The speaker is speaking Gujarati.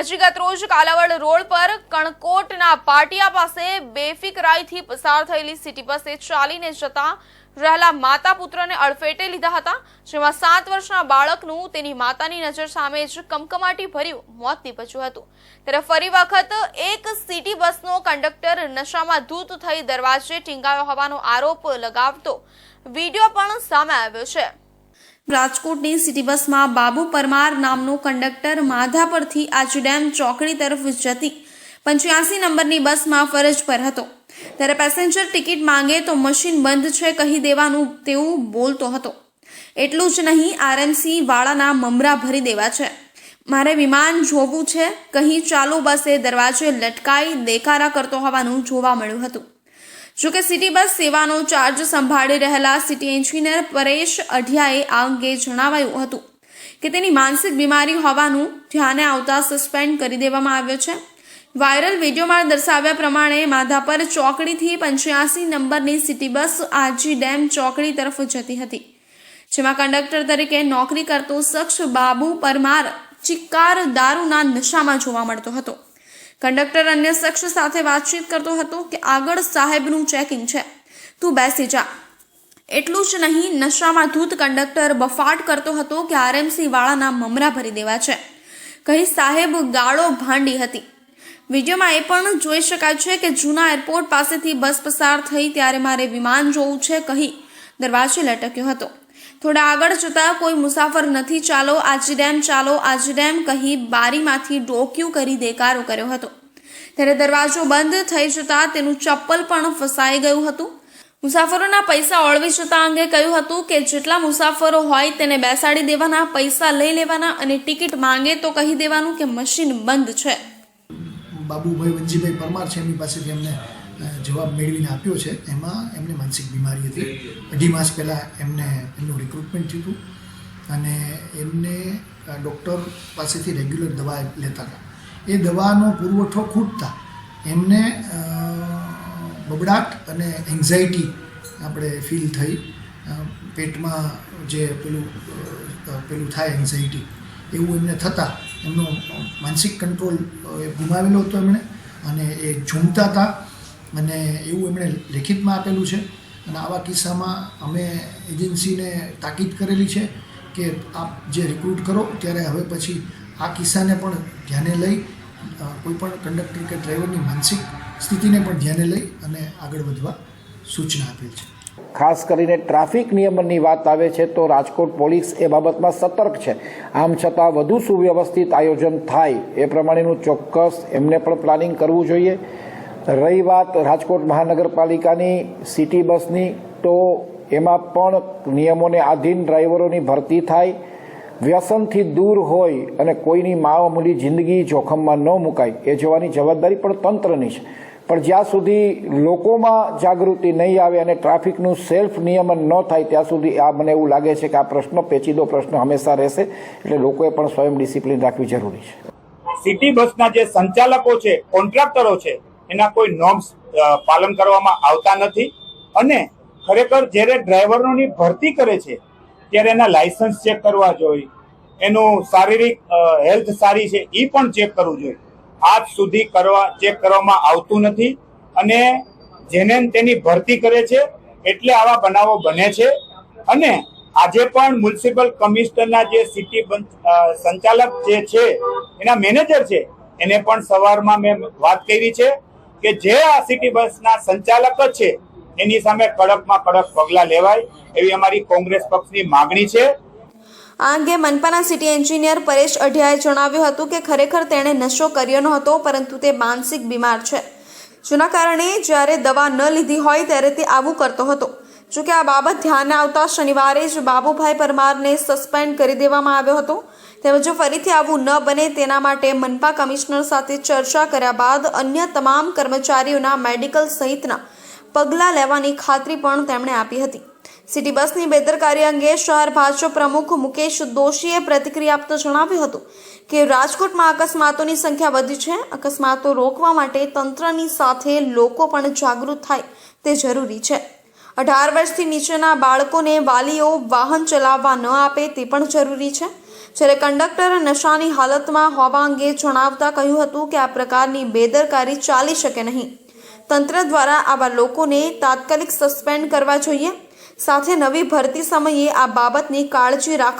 હજી ગત રોજ કાલાવડ રોડ પર કણકોટના પાટિયા પાસે બેફિકરાઈથી પસાર થયેલી સિટી બસે ચાલીને જતા રહેલા માતા પુત્રને અડફેટે લીધા હતા, જેમાં 7 વર્ષના બાળકનું તેની માતાની નજર સામે જ કમકમાટી ભર્યું મોત નીપજ્યું હતું। ત્યારે ફરી વખત એક સિટી બસનો કંડક્ટર નશામાં ધૂત થઈ દરવાજે ટીંગાયો હોવાનો આરોપ લગાવતો વિડીયો પણ સામે આવ્યો છે। રાજકોટની સિટી બસમાં બાબુ પરમાર નામનો કંડક્ટર માધાપરથી આજીડેમ ચોકડી તરફ જતી 85 નંબરની બસમાં ફરજ પર હતો। ત્યારે પેસેન્જર ટિકિટ માંગે તો મશીન બંધ છે કહી દેવાનું તેવું બોલતો હતો। એટલું જ નહીં, આરએમસી વાળાના મમરા ભરી દેવા છે, મારે વિમાન જોવું છે કહી ચાલુ બસે દરવાજે લટકાઈ દેખારા કરતો હોવાનું જોવા મળ્યું હતું। જોકે સિટી બસ સેવાનો ચાર્જ સંભાળી રહેલા સિટી એન્જિનિયર પરેશ અઢિયાએ આ અંગે જણાવાયું હતું કે તેની માનસિક બીમારી હોવાનું ધ્યાને આવતા સસ્પેન્ડ કરી દેવામાં આવ્યો છે। વાયરલ વિડીયોમાં દર્શાવ્યા પ્રમાણે માધાપર ચોકડીથી 85 નંબરની સિટી બસ આજીડેમ ચોકડી તરફ જતી હતી, જેમાં કંડક્ટર તરીકે નોકરી કરતો શખ્સ બાબુ પરમાર ચિક્કાર દારૂના નશામાં જોવા મળતો હતો। કંડક્ટર અન્ય શખ્સ સાથે વાતચીત કરતો હતો કે આગળ સાહેબનું ચેકિંગ છે, તું બેસી જા। એટલું જ નહીં, નશામાં ધૂત કંડક્ટર બફાટ કરતો હતો કે આરએમસી વાળાના મમરા ભરી દેવા છે કહી સાહેબ ગાળો ભાંડી હતી। વિડીયોમાં એ પણ જોઈ શકાય છે કે જૂના એરપોર્ટ પાસેથી બસ પસાર થઈ ત્યારે મારે વિમાન જોવું છે કહી દરવાજે લટક્યો હતો। થોડા આગળ જતા કોઈ મુસાફર નથી, ચાલો આજીડેમ કહી બારીમાંથી ડોક્યું કરી દેકારો કર્યો હતો। ત્યારે દરવાજો બંધ થઈ જતા તેનું ચપ્પલ પણ ફસાઈ ગયું હતું। મુસાફરોના પૈસા ઓળવી જતા અંગે કહ્યું હતું કે જેટલા મુસાફરો હોય તેને બેસાડી દેવાના, પૈસા લઈ લેવાના અને ટિકિટ માંગે તો કહી દેવાનું કે મશીન બંધ છે। બાબુભાઈ વંજીભાઈ પરમાર છે, એમની પાસેથી એમને જવાબ મેળવીને આપ્યો છે। એમાં એમને માનસિક બીમારી હતી। 2.5 માસ પહેલાં એમનું રિક્રુટમેન્ટ થયું હતું અને એમને ડૉક્ટર પાસેથી રેગ્યુલર દવા લેતા હતા। એ દવાનો પુરવઠો ખૂટતા એમને બબડાટ અને એન્ઝાઇટી આપણે ફીલ થઈ, પેટમાં જે પેલું થાય એન્ઝાઇટી એવું એમને થતાં એમનો માનસિક કંટ્રોલ ગુમાવેલો હતો એમણે, અને એ ઝૂમતા હતા અને એવું એમણે લેખિતમાં આપેલું છે। અને આવા કિસ્સામાં અમે એજન્સીને તાકીદ કરેલી છે કે આપ જે રિક્રુટ કરો ત્યારે હવે પછી આ કિસ્સાને પણ ધ્યાને લઈ કોઈપણ કંડક્ટર કે ડ્રાઈવરની માનસિક સ્થિતિને પણ ધ્યાને લઈ અને આગળ વધવા સૂચના આપેલ છે। ખાસ કરીને ટ્રાફિક નિયમનની વાત આવે છે તો રાજકોટ પોલીસ એ બાબતમાં સતર્ક છે। આમ છતાં વધુ સુવ્યવસ્થિત આયોજન થાય એ પ્રમાણેનું ચોક્કસ એમને પણ પ્લાનિંગ કરવું જોઈએ। રહી વાત રાજકોટ મહાનગરપાલિકાની સિટી બસની, તો એમાં પણ નિયમોને આધીન ડ્રાઈવરોની ભરતી થાય, વ્યસનથી દૂર હોય અને કોઈની મામૂલી જિંદગી જોખમમાં ન મુકાય એ જોવાની જવાબદારી પણ તંત્રની છે। પણ જ્યાં સુધી લોકોમાં જાગૃતિ નહીં આવે અને ટ્રાફિકનું સેલ્ફ નિયમન ન થાય ત્યાં સુધી આ મને એવું લાગે છે કે આ પ્રશ્ન પેચીદો પ્રશ્ન હંમેશા રહેશે, એટલે લોકોએ પણ સ્વયં ડિસિપ્લિન રાખવી જરૂરી છે। સિટી બસના જે સંચાલકો છે, કોન્ટ્રાક્ટરો છે, એના કોઈ નોર્મ્સ પાલન કરવામાં આવતા નથી અને ખરેખર જ્યારે ડ્રાઈવરોની ભરતી કરે છે ત્યારે એના લાયસન્સ ચેક કરવા જોઈએ, એનું શારીરિક હેલ્થ સારી છે એ પણ ચેક કરવું જોઈએ। આજ સુધી ચેક કરવામાં આવતું નથી અને જેને તેની ભરતી કરે છે એટલે આવા બનાવો બને છે। અને આજે પણ મ્યુનિસિપલ કમિશનરના જે સિટી સંચાલક જે છે, એના મેનેજર છે, એને પણ સવારમાં મેં વાત કરી છે કે જે આ સિટી બસના સંચાલક જ છે એની સામે કડકમાં કડક પગલાં લેવાય એવી અમારી કોંગ્રેસ પક્ષની માગણી છે। આ અંગે મનપાના સિટી એન્જિનિયર પરેશ અઢિયાએ જણાવ્યું હતું કે ખરેખર તેણે નશો કર્યો ન હતો, પરંતુ તે માનસિક બીમાર છે, જેના કારણે જ્યારે દવા ન લીધી હોય ત્યારે તે આવું કરતો હતો। જોકે આ બાબત ધ્યાને આવતા શનિવારે જ બાબુભાઈ પરમારને સસ્પેન્ડ કરી દેવામાં આવ્યો હતો। તેમજ ફરીથી આવું ન બને તેના માટે મનપા કમિશનર સાથે ચર્ચા કર્યા બાદ અન્ય તમામ કર્મચારીઓના મેડિકલ સહિતના પગલાં લેવાની ખાતરી પણ તેમણે આપી હતી। સિટી બસની બેદરકારી અંગે શહેર ભાજપ પ્રમુખ મુકેશ દોશીએ પ્રતિક્રિયા આપતા જણાવ્યું હતું કે રાજકોટમાં અકસ્માતોની સંખ્યા વધી છે, અકસ્માતો રોકવા માટે તંત્રની સાથે લોકો પણ જાગૃત થાય તે જરૂરી છે। 18 વર્ષથી નીચેના બાળકોને વાલીઓ વાહન ચલાવવા ન આપે તે પણ જરૂરી છે। જ્યારે કંડક્ટર નશાની હાલતમાં હોવા અંગે જણાવતા કહ્યું હતું કે આ પ્રકારની બેદરકારી ચાલી શકે નહીં. તંત્ર દ્વારા આવા લોકોને તાત્કાલિક સસ્પેન્ડ કરવા જોઈએ. સાથે નવી ભરતી સમયે આ બાબતની કાળજી રાખવા